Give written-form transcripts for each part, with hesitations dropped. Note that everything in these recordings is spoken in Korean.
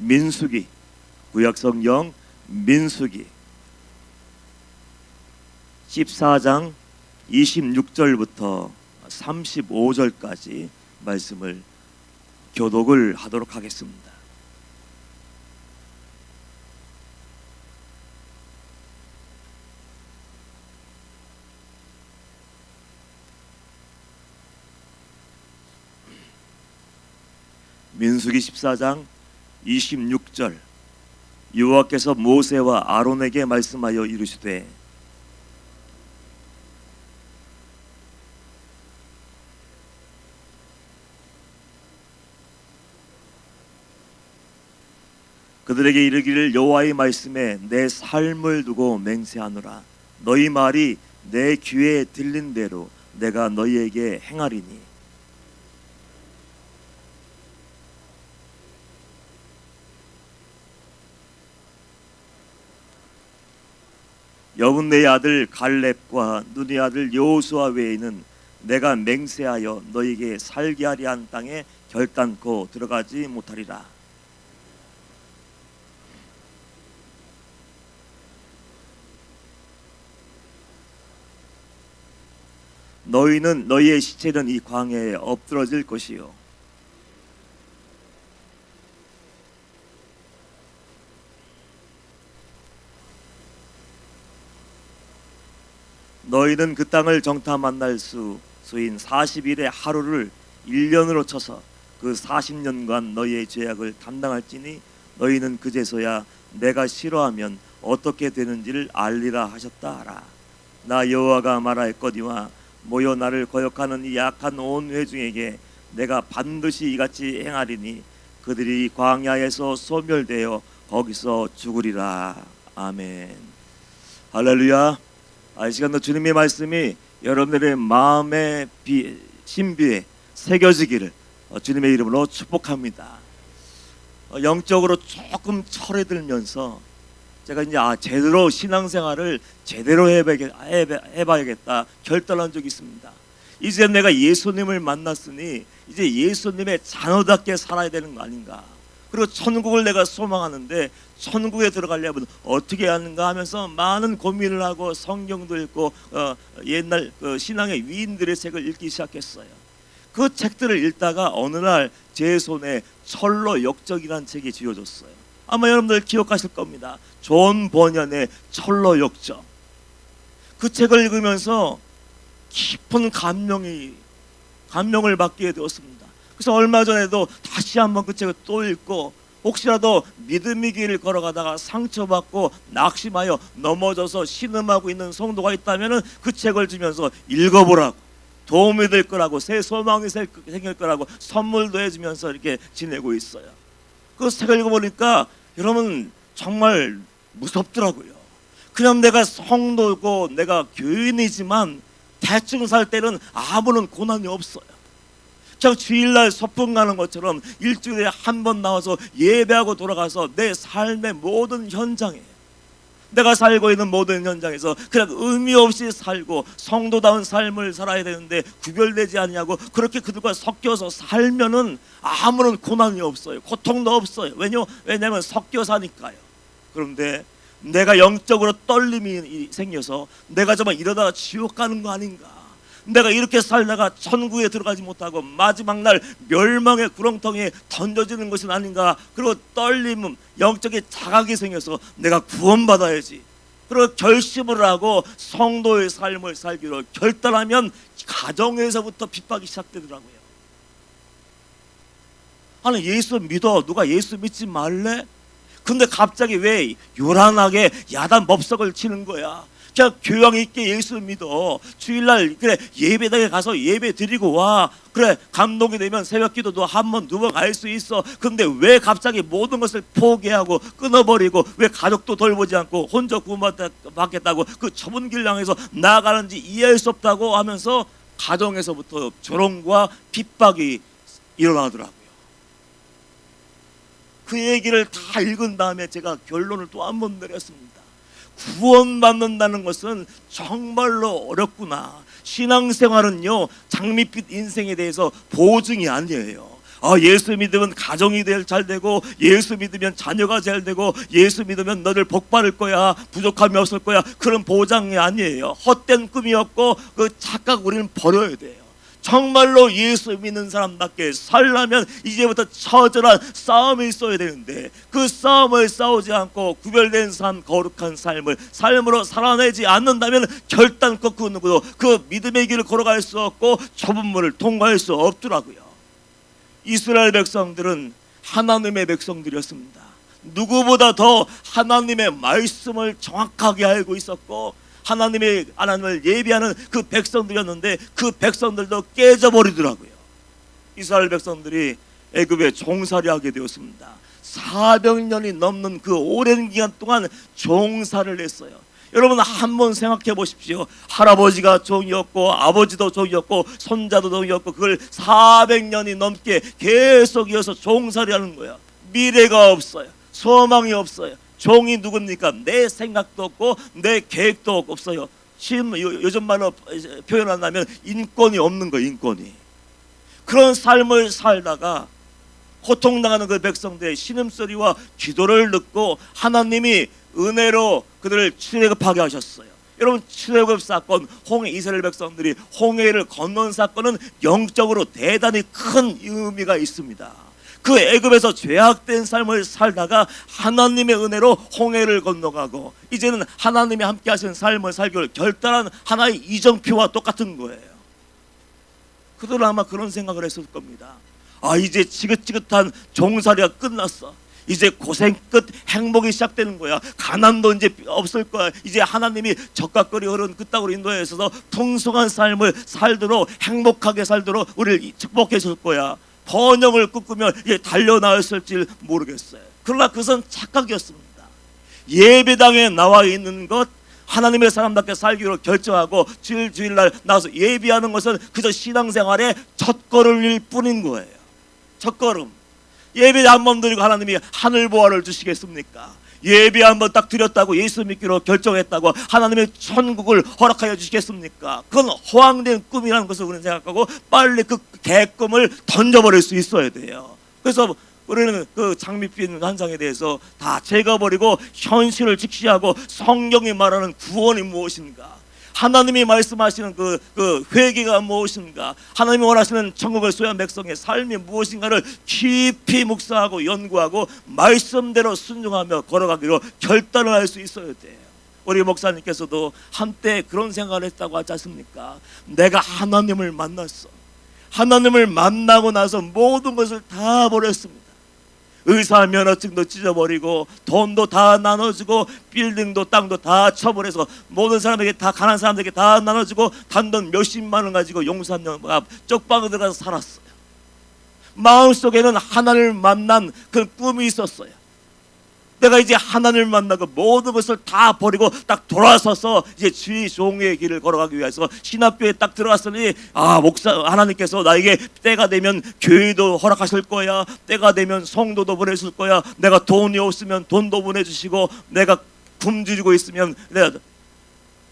민수기, 구약성경 민수기 14장 26절부터 35절까지 말씀을 교독을 하도록 하겠습니다. 민수기 14장 26절. 여호와께서 모세와 아론에게 말씀하여 이르시되 그들에게 이르기를 여호와의 말씀에 내 삶을 두고 맹세하노라. 너희 말이 내 귀에 들린 대로 내가 너희에게 행하리니 여분네의 아들 갈렙과 눈의 아들 여호수아 외에는 내가 맹세하여 너희에게 살게 하리 한 땅에 결단코 들어가지 못하리라. 너희는 너희의 시체는 이 광야에 엎드러질 것이요 너희는 그 땅을 정탐 만날 수인 40일의 하루를 1년으로 쳐서 그 40년간 너희의 죄악을 담당할지니 너희는 그제서야 내가 싫어하면 어떻게 되는지를 알리라 하셨다 하라. 나 여호와가 말하였거니와 모여 나를 거역하는 이 약한 온 회중에게 내가 반드시 이같이 행하리니 그들이 광야에서 소멸되어 거기서 죽으리라. 아멘. 할렐루야. 이 시간도 주님의 말씀이 여러분들의 마음의 신비에 새겨지기를 주님의 이름으로 축복합니다. 영적으로 조금 철회들면서 제가 이제 제대로 신앙생활을 제대로 해봐야겠다 결단한 적이 있습니다. 이제 내가 예수님을 만났으니 이제 예수님의 자녀답게 살아야 되는 거 아닌가. 그리고 천국을 내가 소망하는데 천국에 들어가려면 어떻게 하는가 하면서 많은 고민을 하고 성경도 읽고 옛날 그 신앙의 위인들의 책을 읽기 시작했어요. 그 책들을 읽다가 어느 날 제 손에 철로 역적이라는 책이 쥐어졌어요. 아마 여러분들 기억하실 겁니다. 존 버년의 철로 역적. 그 책을 읽으면서 깊은 감명을 받게 되었습니다. 그래서 얼마 전에도 다시 한번 그 책을 또 읽고 혹시라도 믿음의 길을 걸어가다가 상처받고 낙심하여 넘어져서 신음하고 있는 성도가 있다면 그 책을 주면서 읽어보라고, 도움이 될 거라고, 새 소망이 생길 거라고 선물도 해주면서 이렇게 지내고 있어요. 그 책을 읽어보니까 여러분 정말 무섭더라고요. 그냥 내가 성도고 내가 교인이지만 대충 살 때는 아무런 고난이 없어요. 그냥 주일날 소풍 가는 것처럼 일주일에 한 번 나와서 예배하고 돌아가서 내 삶의 모든 현장에, 내가 살고 있는 모든 현장에서 그냥 의미 없이 살고 성도다운 삶을 살아야 되는데 구별되지 않냐고 그렇게 그들과 섞여서 살면은 아무런 고난이 없어요. 고통도 없어요. 왜냐면 섞여 사니까요. 그런데 내가 영적으로 떨림이 생겨서 내가 정말 이러다가 지옥 가는 거 아닌가, 내가 이렇게 살다가 천국에 들어가지 못하고 마지막 날 멸망의 구렁텅이에 던져지는 것은 아닌가, 그리고 떨림은 영적인 자각이 생겨서 내가 구원받아야지, 그리고 결심을 하고 성도의 삶을 살기로 결단하면 가정에서부터 핍박이 시작되더라고요. 아니 예수 믿어, 누가 예수 믿지 말래? 근데 갑자기 왜 요란하게 야단 법석을 치는 거야? 그냥 교양 있게 예수 믿어. 주일날 그래 예배당에 가서 예배 드리고 와. 그래 감동이 되면 새벽기도도 한 번, 두 번 갈 수 있어. 근데 왜 갑자기 모든 것을 포기하고 끊어버리고 왜 가족도 돌보지 않고 혼자 구원받겠다고 그 좁은 길 향해서 나아가는지 이해할 수 없다고 하면서 가정에서부터 조롱과 핍박이 일어나더라고요. 그 얘기를 다 읽은 다음에 제가 결론을 또 한 번 내렸습니다. 구원받는다는 것은 정말로 어렵구나. 신앙생활은요 장밋빛 인생에 대해서 보증이 아니에요. 예수 믿으면 가정이 잘 되고, 예수 믿으면 자녀가 잘 되고, 예수 믿으면 너를 복 받을 거야, 부족함이 없을 거야, 그런 보장이 아니에요. 헛된 꿈이었고 그 착각 우리는 버려야 돼요. 정말로 예수 믿는 사람답게 살려면 이제부터 처절한 싸움이 있어야 되는데, 그 싸움을 싸우지 않고 구별된 삶, 거룩한 삶으로 살아내지 않는다면 결단코 그 누구도 그 믿음의 길을 걸어갈 수 없고 좁은 문을 통과할 수 없더라고요. 이스라엘 백성들은 하나님의 백성들이었습니다. 누구보다 더 하나님의 말씀을 정확하게 알고 있었고, 하나님을 예비하는 그 백성들이었는데, 그 백성들도 깨져버리더라고요. 이스라엘 백성들이 애굽에 종살이하게 되었습니다. 400년이 넘는 그 오랜 기간 동안 종살을 했어요. 여러분 한번 생각해 보십시오. 할아버지가 종이었고, 아버지도 종이었고, 손자도 종이었고, 그걸 400년이 넘게 계속 이어서 종살이하는 거야. 미래가 없어요. 소망이 없어요. 종이 누굽니까? 내 생각도 없고 내 계획도 없어요. 요즘 말로 표현한다면 인권이 없는 거예요. 인권이. 그런 삶을 살다가 고통당하는 그 백성들의 신음소리와 기도를 듣고 하나님이 은혜로 그들을 출애굽하게 하셨어요. 여러분, 출애굽 사건, 이스라엘 백성들이 홍해를 건넌 사건은 영적으로 대단히 큰 의미가 있습니다. 그 애굽에서 죄악된 삶을 살다가 하나님의 은혜로 홍해를 건너가고, 이제는 하나님이 함께 하시는 삶을 살기를 결단한 하나의 이정표와 똑같은 거예요. 그들은 아마 그런 생각을 했을 겁니다. 이제 지긋지긋한 종살이가 끝났어. 이제 고생 끝 행복이 시작되는 거야. 가난도 이제 없을 거야. 이제 하나님이 적각거리 흐른 그 땅으로 인도해 있어서 풍성한 삶을 살도록, 행복하게 살도록 우리를 축복해 줄 거야. 번영을 꿈꾸며 이제 달려나왔을지 모르겠어요. 그러나 그것은 착각이었습니다. 예배당에 나와 있는 것, 하나님의 사람답게 살기로 결정하고 주일날 나와서 예배하는 것은 그저 신앙생활의 첫걸음일 뿐인 거예요. 첫걸음. 예배 한번 드리고 하나님이 하늘 보화를 주시겠습니까? 예배 한번 딱 드렸다고 예수 믿기로 결정했다고 하나님의 천국을 허락하여 주시겠습니까? 그건 허황된 꿈이라는 것을 우리는 생각하고 빨리 그 개꿈을 던져버릴 수 있어야 돼요. 그래서 우리는 그 장밋빛 환상에 대해서 다 제거버리고 현실을 직시하고 성경이 말하는 구원이 무엇인가, 하나님이 말씀하시는 그 회개가 무엇인가, 하나님이 원하시는 천국을 소유한 백성의 삶이 무엇인가를 깊이 묵상하고 연구하고 말씀대로 순종하며 걸어가기로 결단을 할 수 있어야 돼요. 우리 목사님께서도 한때 그런 생각을 했다고 하지 않습니까? 내가 하나님을 만났어. 하나님을 만나고 나서 모든 것을 다 버렸습니다. 의사 면허증도 찢어버리고 돈도 다 나눠주고 빌딩도 땅도 다 처분해서 모든 사람에게 다, 가난한 사람들에게 다 나눠주고 단돈 몇십만 원 가지고 용산역 쪽방에 들어가서 살았어요. 마음속에는 하나님을 만난 그 꿈이 있었어요. 내가 이제 하나님을 만나고 모든 것을 다 버리고 딱 돌아서서 이제 주의 종의 길을 걸어가기 위해서 신학교에 딱 들어갔으니, 하나님께서 나에게 때가 되면 교회도 허락하실 거야, 때가 되면 성도도 보내줄 거야, 내가 돈이 없으면 돈도 보내주시고, 내가 굶주리고 있으면 내가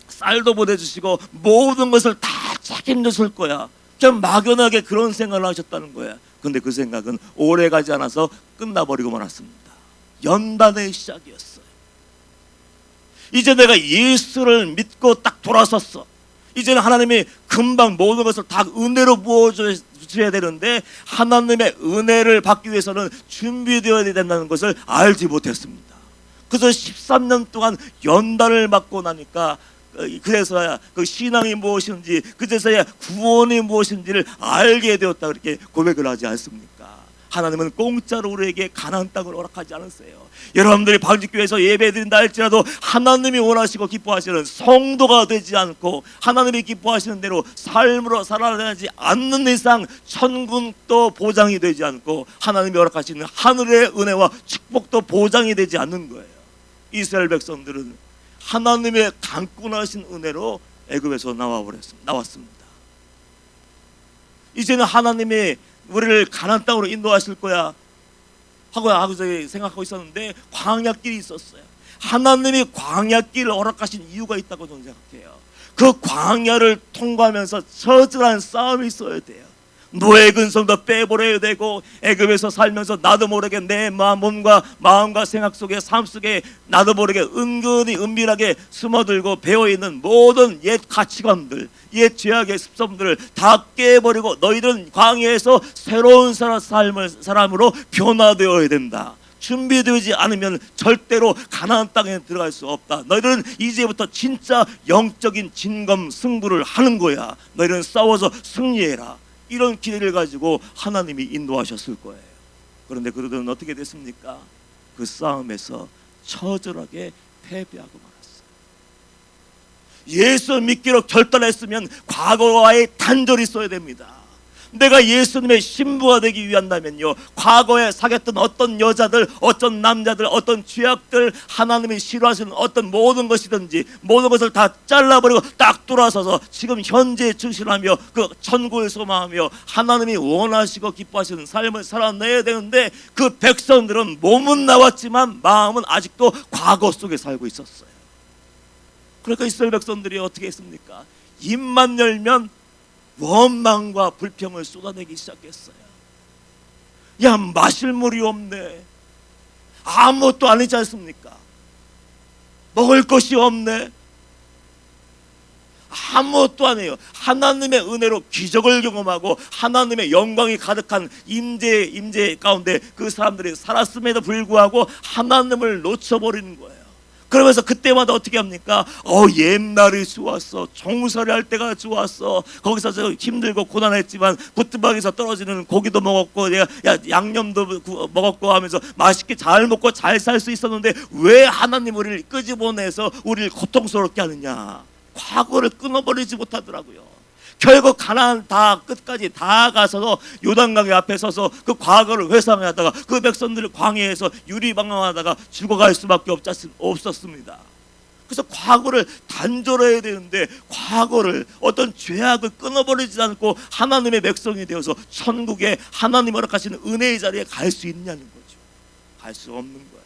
쌀도 보내주시고, 모든 것을 다 책임져 줄 거야. 좀 막연하게 그런 생각을 하셨다는 거야. 근데 그 생각은 오래 가지 않아서 끝나버리고 말았습니다. 연단의 시작이었어요. 이제 내가 예수를 믿고 딱 돌아섰어. 이제는 하나님이 금방 모든 것을 다 은혜로 부어줘야 되는데, 하나님의 은혜를 받기 위해서는 준비되어야 된다는 것을 알지 못했습니다. 그래서 13년 동안 연단을 받고 나니까, 그래서야 그 신앙이 무엇인지, 그제서야 구원이 무엇인지를 알게 되었다, 그렇게 고백을 하지 않습니까? 하나님은 공짜로 우리에게 가나안 땅을 허락하지 않았어요. 여러분들이 방직교회에서 예배드린다 할지라도 하나님이 원하시고 기뻐하시는 성도가 되지 않고 하나님이 기뻐하시는 대로 삶으로 살아가지 않는 이상 천국도 보장이 되지 않고 하나님이 허락하시는 하늘의 은혜와 축복도 보장이 되지 않는 거예요. 이스라엘 백성들은 하나님의 강권하신 은혜로 애굽에서 나왔습니다. 이제는 하나님이 우리를 가나안 땅으로 인도하실 거야 하고 생각하고 있었는데, 광야길이 있었어요. 하나님이 광야길을 허락하신 이유가 있다고 저는 생각해요. 그 광야를 통과하면서 처절한 싸움이 있어야 돼요. 노예 근성도 빼버려야 되고, 애굽에서 살면서 나도 모르게 내 몸과 마음과 생각 속에, 삶 속에 나도 모르게 은근히 은밀하게 숨어들고 배어있는 모든 옛 가치관들, 옛 죄악의 습성들을 다 깨버리고 너희들은 광야에서 새로운 사람으로 변화되어야 된다. 준비되지 않으면 절대로 가나안 땅에 들어갈 수 없다. 너희들은 이제부터 진짜 영적인 진검 승부를 하는 거야. 너희들은 싸워서 승리해라. 이런 기대를 가지고 하나님이 인도하셨을 거예요. 그런데 그들은 어떻게 됐습니까? 그 싸움에서 처절하게 패배하고 말았어요. 예수 믿기로 결단했으면 과거와의 단절이 있어야 됩니다. 내가 예수님의 신부가 되기 위한다면요, 과거에 사귀었던 어떤 여자들, 어떤 남자들, 어떤 죄악들, 하나님이 싫어하시는 어떤 모든 것이든지 모든 것을 다 잘라버리고 딱 돌아서서 지금 현재에 충실하며 그 천국을 소망하며 하나님이 원하시고 기뻐하시는 삶을 살아내야 되는데, 그 백성들은 몸은 나왔지만 마음은 아직도 과거 속에 살고 있었어요. 그러니까 이스라엘 백성들이 어떻게 했습니까? 입만 열면 원망과 불평을 쏟아내기 시작했어요. 야, 마실 물이 없네. 아무것도 아니지 않습니까? 먹을 것이 없네. 아무것도 아니에요. 하나님의 은혜로 기적을 경험하고 하나님의 영광이 가득한 임재 가운데 그 사람들이 살았음에도 불구하고 하나님을 놓쳐버리는 거예요. 그러면서 그때마다 어떻게 합니까? 옛날이 좋았어. 종살이 할 때가 좋았어. 거기서 저 힘들고 고난했지만 부뚜막에서 떨어지는 고기도 먹었고, 내가 양념도 먹었고 하면서 맛있게 잘 먹고 잘 살 수 있었는데 왜 하나님 우리를 끄집어내서 우리를 고통스럽게 하느냐? 과거를 끊어버리지 못하더라고요. 결국 가나안 다 끝까지 다 가서 요단강의 앞에 서서 그 과거를 회상하다가 그 백성들을 광야에서 유리방황하다가 죽어갈 수밖에 없었습니다. 그래서 과거를 단절해야 되는데, 과거를 어떤 죄악을 끊어버리지 않고 하나님의 백성이 되어서 천국에 하나님 허락하시는 은혜의 자리에 갈 수 있냐는 거죠. 갈 수 없는 거예요.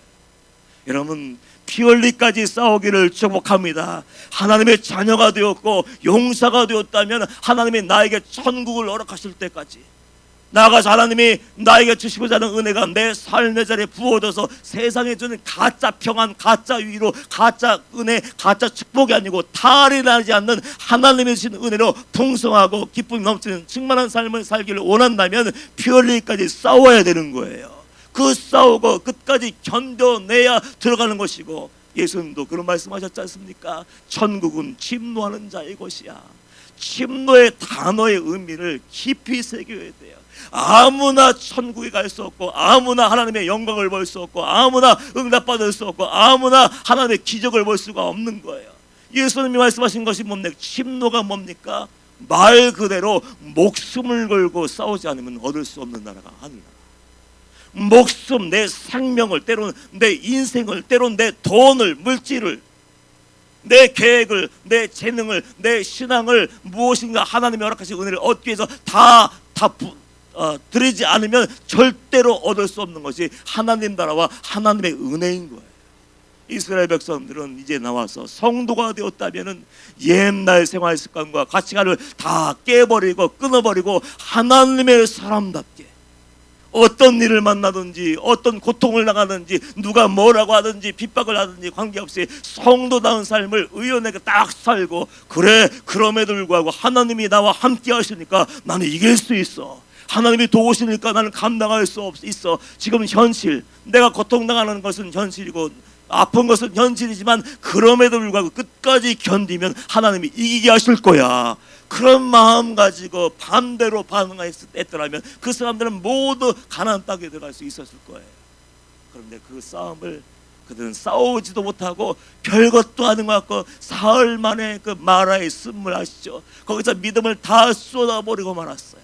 여러분, 피 흘리까지 싸우기를 축복합니다. 하나님의 자녀가 되었고 용사가 되었다면 하나님이 나에게 천국을 허락하실 때까지, 나아가서 하나님이 나에게 주시고자 하는 은혜가 내 삶의 자리에 부어져서 세상에 주는 가짜 평안, 가짜 위로, 가짜 은혜, 가짜 축복이 아니고 탈이 나지 않는 하나님의 주신 은혜로 풍성하고 기쁨이 넘치는 충만한 삶을 살기를 원한다면 피 흘리기까지 싸워야 되는 거예요. 그 싸우고 끝까지 견뎌내야 들어가는 것이고, 예수님도 그런 말씀하셨지 않습니까? 천국은 침노하는 자의 것이야. 침노의 단어의 의미를 깊이 새겨야 돼요. 아무나 천국에 갈 수 없고, 아무나 하나님의 영광을 볼 수 없고, 아무나 응답받을 수 없고, 아무나 하나님의 기적을 볼 수가 없는 거예요. 예수님이 말씀하신 것이 뭡니까? 침노가 뭡니까? 말 그대로 목숨을 걸고 싸우지 않으면 얻을 수 없는 나라가 하늘나라. 목숨, 내 생명을, 때로는 내 인생을, 때로는 내 돈을, 물질을, 내 계획을, 내 재능을, 내 신앙을, 무엇인가 하나님이 허락하신 은혜를 얻기 위해서 드리지 않으면 절대로 얻을 수 없는 것이 하나님 나라와 하나님의 은혜인 거예요. 이스라엘 백성들은 이제 나와서 성도가 되었다면 옛날 생활 습관과 가치관을 다 깨버리고 끊어버리고 하나님의 사람답게, 어떤 일을 만나든지 어떤 고통을 당하든지 누가 뭐라고 하든지 핍박을 하든지 관계없이 성도다운 삶을 의연하게 딱 살고, 그래, 그럼에도 불구하고 하나님이 나와 함께 하시니까 나는 이길 수 있어. 하나님이 도우시니까 나는 감당할 수 있어. 지금 현실, 내가 고통당하는 것은 현실이고 아픈 것은 현실이지만 그럼에도 불구하고 끝까지 견디면 하나님이 이기게 하실 거야. 그런 마음 가지고 반대로 반응했더라면 그 사람들은 모두 가나안 땅에 들어갈 수 있었을 거예요. 그런데 그 싸움을 그들은 싸우지도 못하고 별것도 아닌 것 같고 사흘 만에 그 마라의 씀을 아시죠? 거기서 믿음을 다 쏟아버리고 말았어요.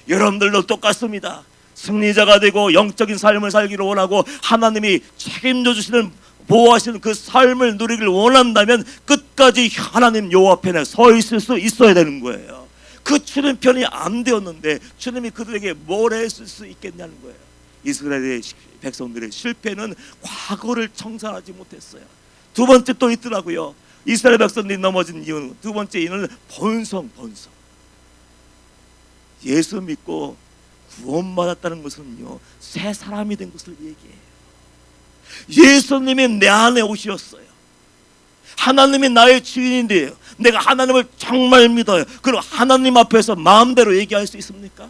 여러분들도 똑같습니다. 승리자가 되고 영적인 삶을 살기를 원하고 하나님이 책임져 주시는, 보호하시는 그 삶을 누리길 원한다면 끝까지 하나님 요 앞에 서 있을 수 있어야 되는 거예요. 그 주님 편이 안 되었는데 주님이 그들에게 뭘 했을 수 있겠냐는 거예요. 이스라엘의 백성들의 실패는 과거를 청산하지 못했어요. 두 번째 또 있더라고요. 이스라엘 백성들이 넘어진 이유는, 두 번째 이유는 번성. 예수 믿고 구원받았다는 것은요, 새 사람이 된 것을 얘기해요. 예수님이 내 안에 오셨어요. 하나님이 나의 주인인데요, 내가 하나님을 정말 믿어요. 그럼 하나님 앞에서 마음대로 얘기할 수 있습니까?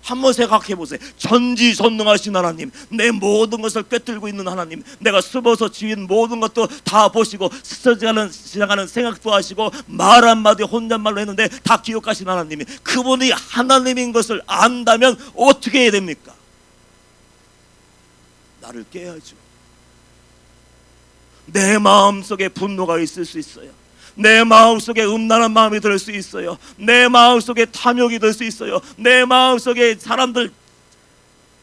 한번 생각해 보세요. 전지전능하신 하나님, 내 모든 것을 꿰뚫고 있는 하나님, 내가 숨어서 지은 모든 것도 다 보시고 지나가는 생각도 하시고 말 한마디 혼잣말로 했는데 다 기억하신 하나님이, 그분이 하나님인 것을 안다면 어떻게 해야 됩니까? 나를 깨야죠. 내 마음속에 분노가 있을 수 있어요. 내 마음속에 음란한 마음이 들 수 있어요. 내 마음속에 탐욕이 들 수 있어요. 내 마음속에 사람들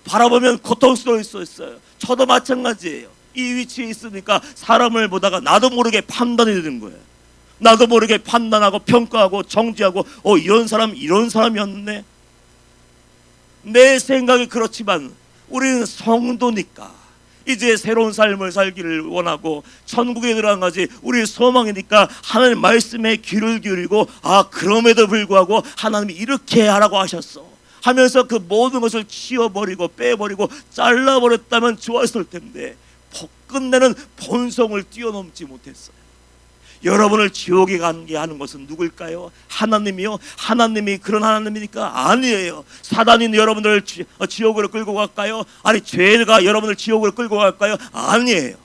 바라보면 고통스러울 수 있어요. 저도 마찬가지예요. 이 위치에 있으니까 사람을 보다가 나도 모르게 판단이 되는 거예요. 나도 모르게 판단하고 평가하고 정지하고, 이런 사람이었네. 내 생각이 그렇지만 우리는 성도니까 이제 새로운 삶을 살기를 원하고 천국에 들어간 것이 우리의 소망이니까 하나님 말씀에 귀를 기울이고, 그럼에도 불구하고 하나님이 이렇게 하라고 하셨어 하면서 그 모든 것을 치워버리고 빼버리고 잘라버렸다면 좋았을 텐데 끝내는 본성을 뛰어넘지 못했어요. 여러분을 지옥에 가게 하는 것은 누굴까요? 하나님이요? 하나님이 그런 하나님이니까? 아니에요. 사단이 여러분을 지옥으로 끌고 갈까요? 아니, 죄가 여러분을 지옥으로 끌고 갈까요? 아니에요.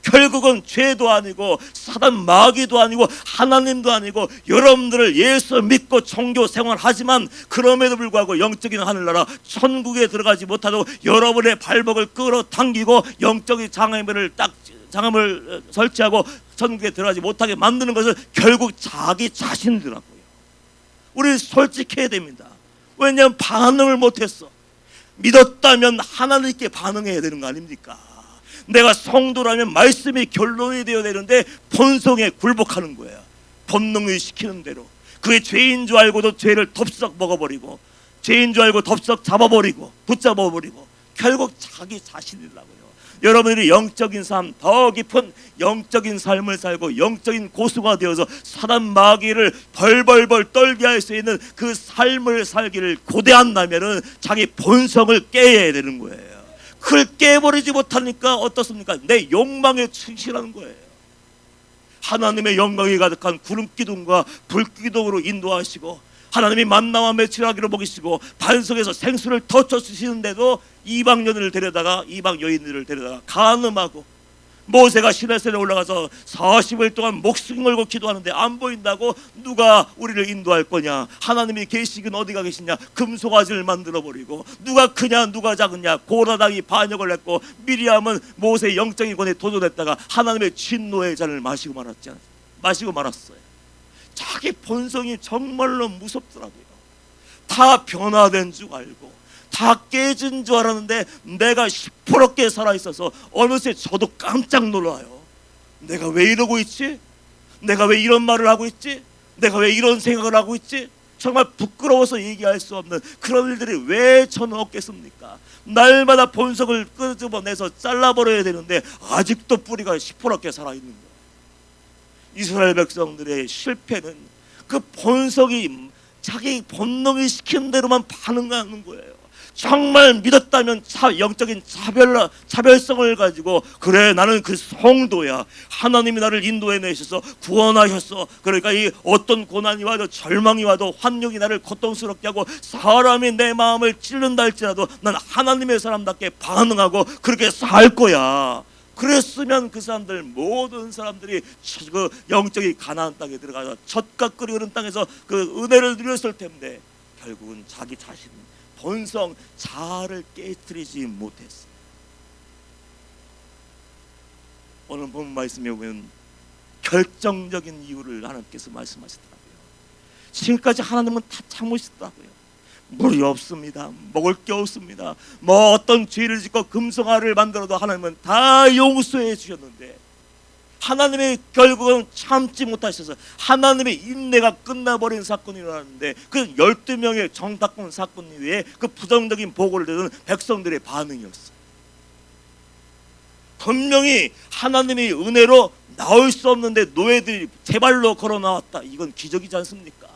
결국은 죄도 아니고 사단 마귀도 아니고 하나님도 아니고 여러분들을 예수 믿고 종교 생활하지만 그럼에도 불구하고 영적인 하늘나라 천국에 들어가지 못하도록 여러분의 발목을 끌어당기고 영적인 장애물을 설치하고 천국에 들어가지 못하게 만드는 것은 결국 자기 자신이더라고요. 우리 솔직해야 됩니다. 왜냐하면 반응을 못했어. 믿었다면 하나님께 반응해야 되는 거 아닙니까? 내가 성도라면 말씀이 결론이 되어야 되는데 본성에 굴복하는 거예요. 본능이 시키는 대로. 그게 죄인 줄 알고도 죄를 덥석 먹어버리고, 죄인 줄 알고 덥석 잡아버리고 붙잡아버리고 결국 자기 자신이라고요. 여러분들이 영적인 삶, 더 깊은 영적인 삶을 살고 영적인 고수가 되어서 사단 마귀를 벌벌벌 떨게 할 수 있는 그 삶을 살기를 고대한다면 자기 본성을 깨야 되는 거예요. 그걸 깨버리지 못하니까 어떻습니까? 내 욕망에 충실하는 거예요. 하나님의 영광이 가득한 구름기둥과 불기둥으로 인도하시고 하나님이 만나와 매출하기로 먹이시고 반석에서 생수를 터쳐 주시는데도 이방 여인들을 데려다가 간음하고, 모세가 시내산에 올라가서 40일 동안 목숨 걸고 기도하는데 안 보인다고 누가 우리를 인도할 거냐? 하나님이 계시긴 어디가 계시냐? 금송아지를 만들어버리고 누가 크냐 누가 작으냐? 고라당이 반역을 했고 미리암은 모세의 영적인 권에 도전했다가 하나님의 진노의 잔을 마시고 말았어요. 자기 본성이 정말로 무섭더라고요. 다 변화된 줄 알고 다 깨진 줄 알았는데 내가 시퍼렇게 살아있어서 어느새 저도 깜짝 놀라요. 내가 왜 이러고 있지? 내가 왜 이런 말을 하고 있지? 내가 왜 이런 생각을 하고 있지? 정말 부끄러워서 얘기할 수 없는 그런 일들이 왜 저는 없겠습니까? 날마다 본성을 끄집어내서 잘라버려야 되는데 아직도 뿌리가 시퍼렇게 살아있는 거예요. 이스라엘 백성들의 실패는 그 본성이 자기 본능이 시키는 대로만 반응하는 거예요. 정말 믿었다면 영적인 차별성을 가지고, 그래 나는 그 성도야, 하나님이 나를 인도해 내셔서 구원하셨어, 그러니까 이 어떤 고난이 와도 절망이 와도 환경이 나를 고통스럽게 하고 사람이 내 마음을 찔른다 할지라도 난 하나님의 사람답게 반응하고 그렇게 살 거야. 그랬으면 그 사람들 모든 사람들이 그 영적인 가나안 땅에 들어가서 젖과 끓이 흐른 땅에서 그 은혜를 누렸을 텐데 결국은 자기 자신 본성 자아를 깨뜨리지 못했어요. 오늘 본 말씀에 보면 결정적인 이유를 하나님께서 말씀하시더라고요. 지금까지 하나님은 다 참으시더라고요. 물이 없습니다. 먹을 게 없습니다. 뭐 어떤 죄를 짓고 금송아를 만들어도 하나님은 다 용서해 주셨는데 하나님이 결국은 참지 못하셔서 하나님의 인내가 끝나버린 사건이 일어났는데 그 12명의 정탐꾼 사건 이후에 그 부정적인 보고를 듣는 백성들의 반응이었어요. 분명히 하나님의 은혜로 나올 수 없는데 노예들이 제발로 걸어 나왔다. 이건 기적이지 않습니까?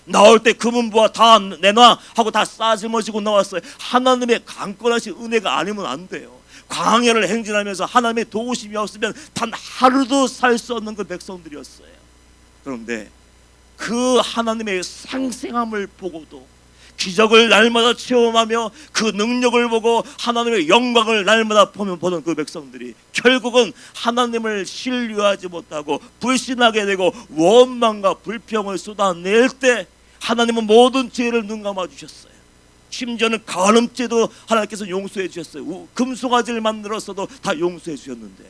나올 때 금은부와 다 내놔 하고 다 싸지머지고 나왔어요. 하나님의 강권하신 은혜가 아니면 안 돼요. 광야를 행진하면서 하나님의 도우심이 없으면 단 하루도 살 수 없는 그 백성들이었어요. 그런데 그 하나님의 생생함을 보고도 기적을 날마다 체험하며 그 능력을 보고 하나님의 영광을 날마다 보는 그 백성들이 결국은 하나님을 신뢰하지 못하고 불신하게 되고 원망과 불평을 쏟아낼 때 하나님은 모든 죄를 눈감아 주셨어요. 심지어는 간음죄도 하나님께서 용서해 주셨어요. 금송아지를 만들었어도 다 용서해 주셨는데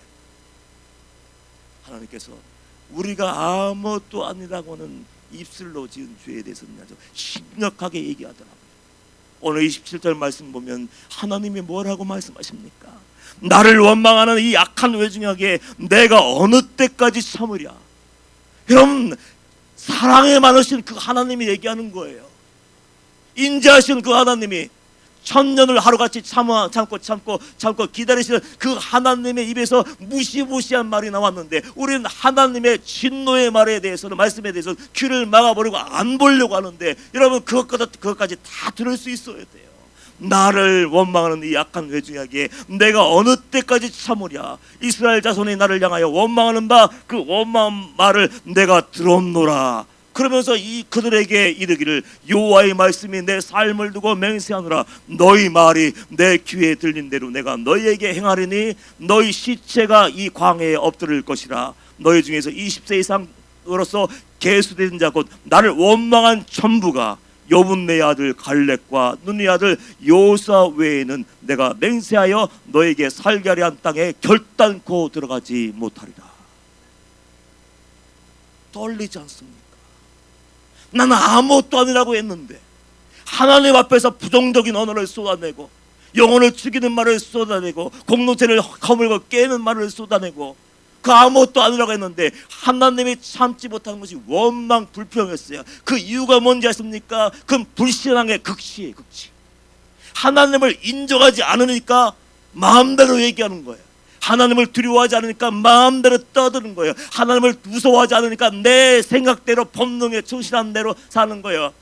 하나님께서 우리가 아무것도 아니라고는 입술로 지은 죄에 대해서는 아주 심각하게 얘기하더라고요. 오늘 27절 말씀 보면 하나님이 뭐라고 말씀하십니까? 나를 원망하는 이 악한 외중에게 내가 어느 때까지 참으랴. 여러분, 사랑에 많으신 그 하나님이 얘기하는 거예요. 인자하신 그 하나님이 천년을 하루같이 참고 기다리시는 그 하나님의 입에서 무시무시한 말이 나왔는데 우리는 하나님의 진노의 말에 대해서는, 말씀에 대해서는 귀를 막아버리고 안 보려고 하는데, 여러분 그것까지 다 들을 수 있어야 돼요. 나를 원망하는 이 악한 회중에게 내가 어느 때까지 참으랴. 이스라엘 자손이 나를 향하여 원망하는 바 그 원망한 말을 내가 들었노라. 그러면서 그들에게 이르기를 여호와의 말씀이 내 삶을 두고 맹세하노라. 너희 말이 내 귀에 들린 대로 내가 너희에게 행하리니 너희 시체가 이 광야에 엎드릴 것이라. 너희 중에서 20세 이상으로서 계수된 자 곧 나를 원망한 전부가 여분네 아들 갈렙과 눈의 아들 요사 외에는 내가 맹세하여 너에게 살게 하려 한 땅에 결단코 들어가지 못하리라. 떨리지 않습니까? 나는 아무것도 아니라고 했는데 하나님 앞에서 부정적인 언어를 쏟아내고 영혼을 죽이는 말을 쏟아내고 공동체를 허물고 깨는 말을 쏟아내고 그 아무것도 아니라고 했는데 하나님이 참지 못하는 것이 원망 불평이었어요. 그 이유가 뭔지 아십니까? 그건 불신앙의 극치예요. 극치. 하나님을 인정하지 않으니까 마음대로 얘기하는 거예요. 하나님을 두려워하지 않으니까 마음대로 떠드는 거예요. 하나님을 무서워하지 않으니까 내 생각대로 본능에 충실한 대로 사는 거예요.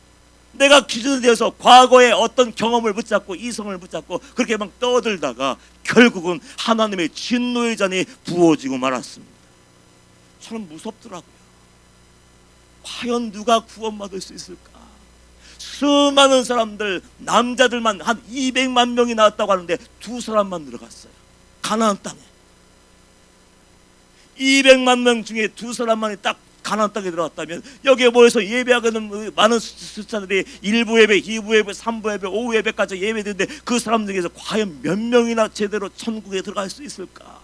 내가 기준이 되어서 과거에 어떤 경험을 붙잡고 이성을 붙잡고 그렇게 막 떠들다가 결국은 하나님의 진노의 잔이 부어지고 말았습니다. 저는 무섭더라고요. 과연 누가 구원받을 수 있을까? 수많은 사람들, 남자들만 한 200만 명이 나왔다고 하는데 두 사람만 들어갔어요. 가나안 땅에 200만 명 중에 두 사람만이 딱 가나안 땅에 들어갔다면 여기에 모여서 예배하는 많은 숫자들이 1부 예배, 2부 예배, 3부 예배, 5부 예배까지 예배되는데 그 사람 중에서 과연 몇 명이나 제대로 천국에 들어갈 수 있을까?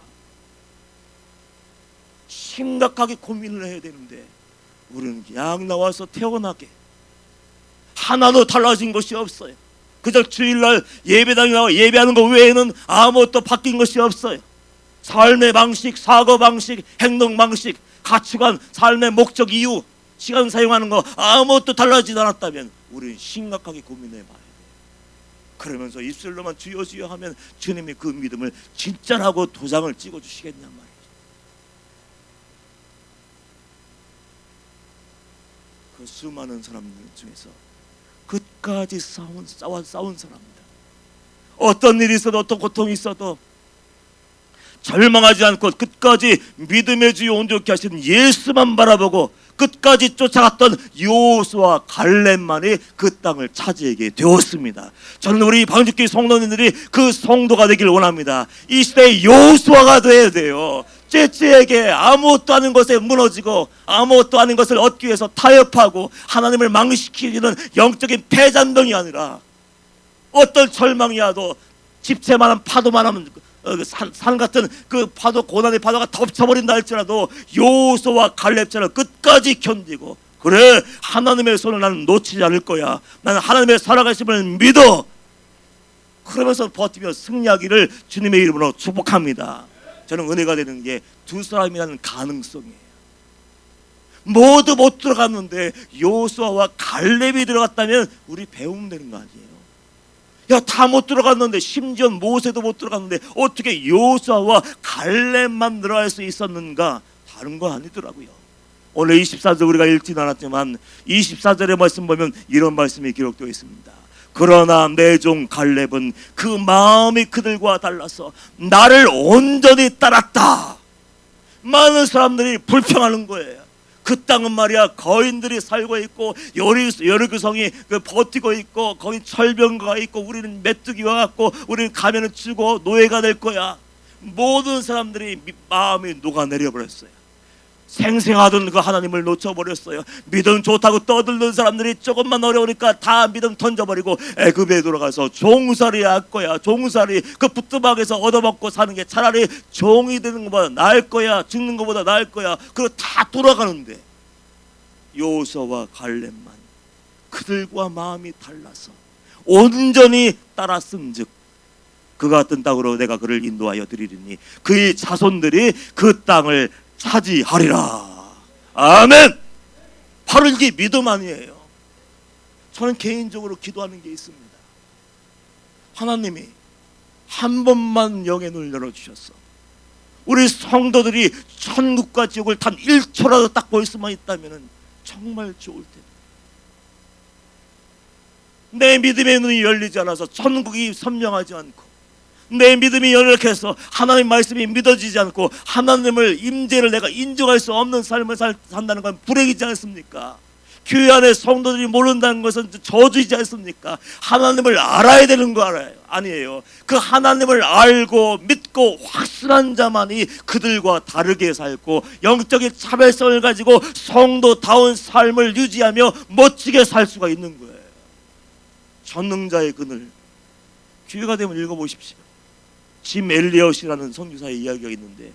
심각하게 고민을 해야 되는데 우리는 그냥 나와서 태어나게 하나도 달라진 것이 없어요. 그저 주일날 예배당에 나와 예배하는 것 외에는 아무것도 바뀐 것이 없어요. 삶의 방식, 사고 방식, 행동 방식, 가치관, 삶의 목적, 이유, 시간 사용하는 거 아무것도 달라지지 않았다면 우리는 심각하게 고민해 봐야 돼요. 그러면서 입술로만 주여 주여 하면 주님이 그 믿음을 진짜라고 도장을 찍어 주시겠냔 말이에요. 그 수많은 사람들 중에서 끝까지 싸운 사람입니다. 어떤 일이 있어도 어떤 고통이 있어도 절망하지 않고 끝까지 믿음의 주여 온전케 하시는 예수만 바라보고 끝까지 쫓아갔던 여호수아와 갈렙만이 그 땅을 차지하게 되었습니다. 저는 우리 방직교회 성도님들이 그 성도가 되길 원합니다. 이 시대의 여호수아가 되어야 돼요. 째째에게 아무것도 아닌 것에 무너지고 아무것도 아닌 것을 얻기 위해서 타협하고 하나님을 망시키는 영적인 패잔병이 아니라 어떤 절망이 와도 집채만한 파도만 하면 산 같은 그 파도, 고난의 파도가 덮쳐버린다 할지라도 여호수아와 갈렙처럼 끝까지 견디고 그래 하나님의 손을 나는 놓치지 않을 거야. 나는 하나님의 살아가심을 믿어. 그러면서 버티며 승리하기를 주님의 이름으로 축복합니다. 저는 은혜가 되는 게 두 사람이라는 가능성이에요. 모두 못 들어갔는데 여호수아와 갈렙이 들어갔다면 우리 배우면 되는 거 아니에요? 야, 다 못 들어갔는데 심지어 모세도 못 들어갔는데 어떻게 여호수아와 갈렙만 들어갈 수 있었는가? 다른 거 아니더라고요. 오늘 24절 우리가 읽지는 않았지만 24절의 말씀 보면 이런 말씀이 기록되어 있습니다. 그러나 내 종 갈렙은 그 마음이 그들과 달라서 나를 온전히 따랐다. 많은 사람들이 불평하는 거예요. 그 땅은 말이야 거인들이 살고 있고 여리고성이 버티고 있고 거기 철병거가 있고 우리는 메뚜기와 같고 우리는 가면은 죽어 노예가 될 거야. 모든 사람들이 마음이 녹아내려 버렸어요. 생생하던 그 하나님을 놓쳐버렸어요. 믿음 좋다고 떠들던 사람들이 조금만 어려우니까 다 믿음 던져버리고 애굽에 돌아가서 종살이 할 거야. 종살이 그 부뚜막에서 얻어먹고 사는 게 차라리 종이 되는 것보다 나을 거야. 죽는 것보다 나을 거야. 그리고 다 돌아가는데 여호수아와 갈렙만 그들과 마음이 달라서 온전히 따랐음즉 그 같은 땅으로 내가 그를 인도하여 드리리니 그의 자손들이 그 땅을 차지하리라. 아멘. 바로 이게 믿음 아니에요. 저는 개인적으로 기도하는 게 있습니다. 하나님이 한 번만 영의 눈을 열어주셔서 우리 성도들이 천국과 지옥을 단 1초라도 딱 볼 수만 있다면 정말 좋을 텐데 내 믿음의 눈이 열리지 않아서 천국이 선명하지 않고 내 믿음이 연약해서 하나님 말씀이 믿어지지 않고 하나님을 임재를 내가 인정할 수 없는 삶을 산다는 건 불행이지 않습니까? 교회 안에 성도들이 모른다는 것은 저주이지 않습니까? 하나님을 알아야 되는 거 알아요? 아니에요. 그 하나님을 알고 믿고 확신한 자만이 그들과 다르게 살고 영적인 차별성을 가지고 성도다운 삶을 유지하며 멋지게 살 수가 있는 거예요. 전능자의 그늘 기회가 되면 읽어보십시오. 짐 엘리엇이라는 선교사의 이야기가 있는데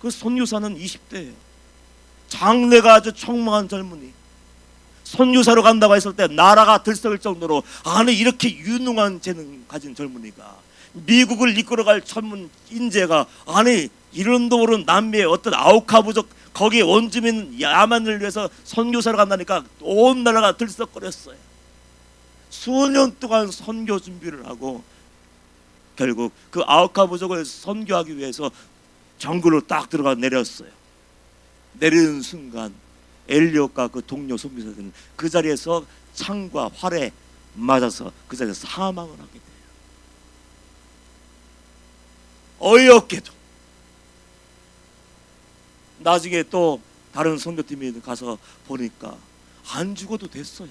그 선교사는 20대예요. 장래가 아주 촉망한 젊은이. 선교사로 간다고 했을 때 나라가 들썩일 정도로 아니 이렇게 유능한 재능 가진 젊은이가 미국을 이끌어갈 전문 인재가 아니 이름도 모르는 남미의 어떤 아우카 부족 거기에 원주민 야만을 위해서 선교사로 간다니까 온 나라가 들썩거렸어요. 수년 동안 선교 준비를 하고 결국 그 아우카 부족을 선교하기 위해서 정글로 딱 들어가 내렸어요. 내리는 순간 엘리엇과 그 동료 선교사들은 그 자리에서 창과 활에 맞아서 그 자리에서 사망을 하게 돼요. 어이없게도 나중에 또 다른 선교팀이 가서 보니까 안 죽어도 됐어요.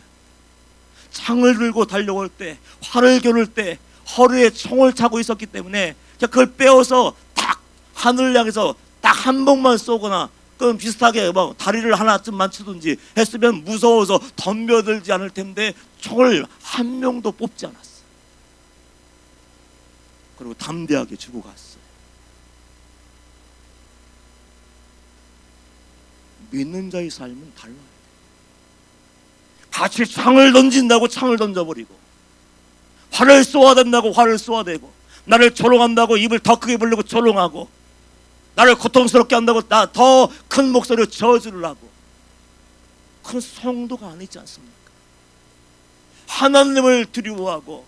창을 들고 달려올 때 활을 겨눌 때 허리에 총을 차고 있었기 때문에 그걸 빼어서 딱 하늘을 향해서 딱 한 봉만 쏘거나 그럼 비슷하게 뭐 다리를 하나쯤 맞추든지 했으면 무서워서 덤벼들지 않을 텐데 총을 한 명도 뽑지 않았어요. 그리고 담대하게 주고 갔어요. 믿는 자의 삶은 달라요. 같이 창을 던진다고 창을 던져버리고 활을 쏘아야 된다고 활을 쏘아대고 나를 조롱한다고 입을 더 크게 벌리고 조롱하고 나를 고통스럽게 한다고 나 더 큰 목소리로 저주를 하고 그건 성도가 아니지 않습니까? 하나님을 두려워하고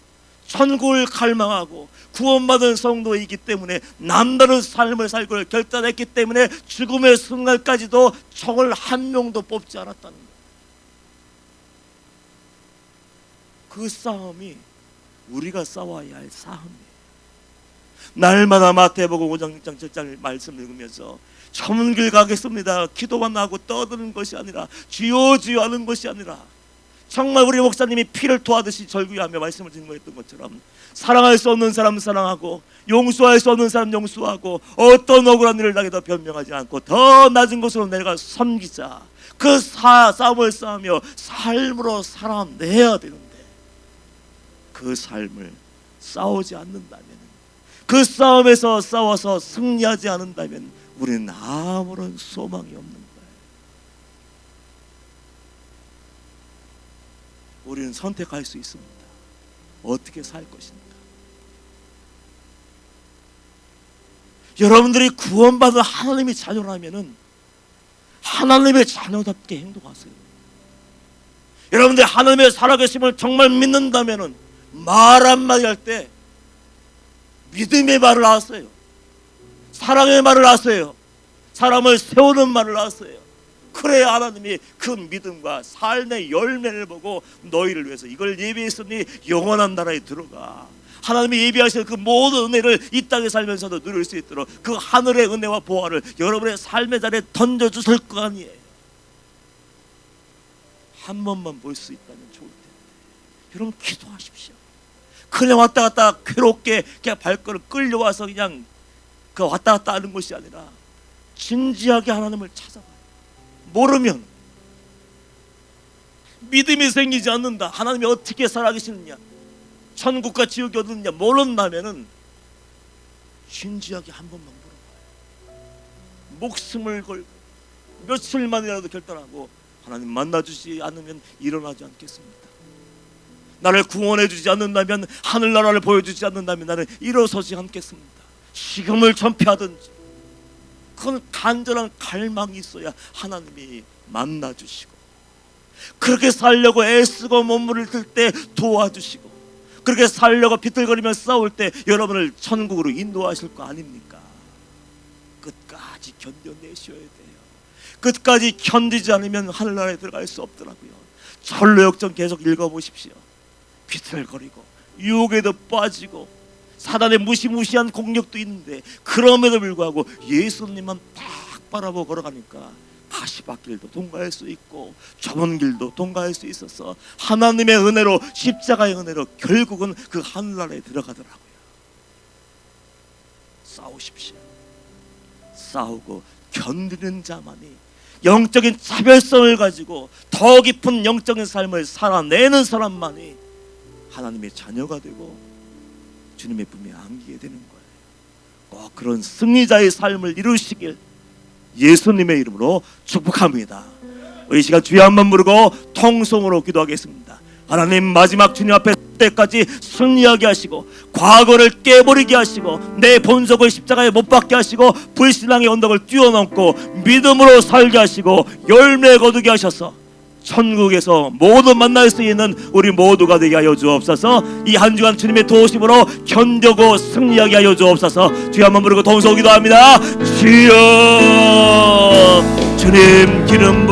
천국을 갈망하고 구원받은 성도이기 때문에 남다른 삶을 살고 결단했기 때문에 죽음의 순간까지도 총을 한 명도 뽑지 않았다는 거예요. 그 싸움이 우리가 싸워야 할 싸움이에요. 날마다 마태복음 5장 6장 7장을 말씀 읽으면서 좁은 길 가겠습니다. 기도만 하고 떠드는 것이 아니라 주여 주여 하는 것이 아니라 정말 우리 목사님이 피를 토하듯이 절규하며 말씀을 증거했던 것처럼 사랑할 수 없는 사람 사랑하고 용서할 수 없는 사람 용서하고 어떤 억울한 일을 당해도 변명하지 않고 더 낮은 곳으로 내려가 섬기자. 그 싸움을 싸우며 삶으로 살아내야 되는데 그 삶을 싸우지 않는다면 그 싸움에서 싸워서 승리하지 않는다면 우리는 아무런 소망이 없는 거예요. 우리는 선택할 수 있습니다. 어떻게 살 것인가. 여러분들이 구원받은 하나님의 자녀라면은 하나님의 자녀답게 행동하세요. 여러분들이 하나님의 살아계심을 정말 믿는다면은 말 한마디 할 때 믿음의 말을 하세요. 사랑의 말을 하세요. 사람을 세우는 말을 하세요. 그래야 하나님이 그 믿음과 삶의 열매를 보고 너희를 위해서 이걸 예비했으니 영원한 나라에 들어가. 하나님이 예비하신 그 모든 은혜를 이 땅에 살면서도 누릴 수 있도록 그 하늘의 은혜와 보화를 여러분의 삶의 자리에 던져주실 거 아니에요. 한 번만 볼 수 있다면 좋을 텐데. 여러분 기도하십시오. 그냥 왔다 갔다 괴롭게 그냥 발걸음 끌려와서 그냥 그 왔다 갔다 하는 것이 아니라 진지하게 하나님을 찾아봐요. 모르면 믿음이 생기지 않는다. 하나님이 어떻게 살아계시느냐, 천국과 지옥이 어디느냐 모른다면은 진지하게 한 번만 물어봐요. 목숨을 걸고 며칠만이라도 결단하고 하나님 만나주지 않으면 일어나지 않겠습니다. 나를 구원해 주지 않는다면, 하늘나라를 보여주지 않는다면 나는 일어서지 않겠습니다. 식음을 전폐하든지 그건 간절한 갈망이 있어야 하나님이 만나주시고, 그렇게 살려고 애쓰고 몸부림을 들 때 도와주시고, 그렇게 살려고 비틀거리며 싸울 때 여러분을 천국으로 인도하실 거 아닙니까? 끝까지 견뎌내셔야 돼요. 끝까지 견디지 않으면 하늘나라에 들어갈 수 없더라고요. 전로역정 계속 읽어보십시오. 비틀거리고 유혹에도 빠지고 사단의 무시무시한 공격도 있는데 그럼에도 불구하고 예수님만 딱 바라보고 걸어가니까 가시밭길도 통과할 수 있고 좁은 길도 통과할 수 있어서 하나님의 은혜로, 십자가의 은혜로 결국은 그 하늘나라에 들어가더라고요. 싸우십시오. 싸우고 견디는 자만이, 영적인 차별성을 가지고 더 깊은 영적인 삶을 살아내는 사람만이 하나님의 자녀가 되고 주님의 품에 안기게 되는 거예요. 꼭 그런 승리자의 삶을 이루시길 예수님의 이름으로 축복합니다. 이 시간 주여 한번 부르고 통성으로 기도하겠습니다. 하나님, 마지막 주님 앞에 때까지 승리하게 하시고 과거를 깨버리게 하시고 내 본속을 십자가에 못 박게 하시고 불신앙의 언덕을 뛰어넘고 믿음으로 살게 하시고 열매 거두게 하셔서 천국에서 모두 만날 수 있는 우리 모두가 되게 하여 주옵소서. 이 한 주간 주님의 도우심으로 견디고 승리하게 하여 주옵소서. 주여 한번 부르고 통성 기도합니다. 주여, 주님 기름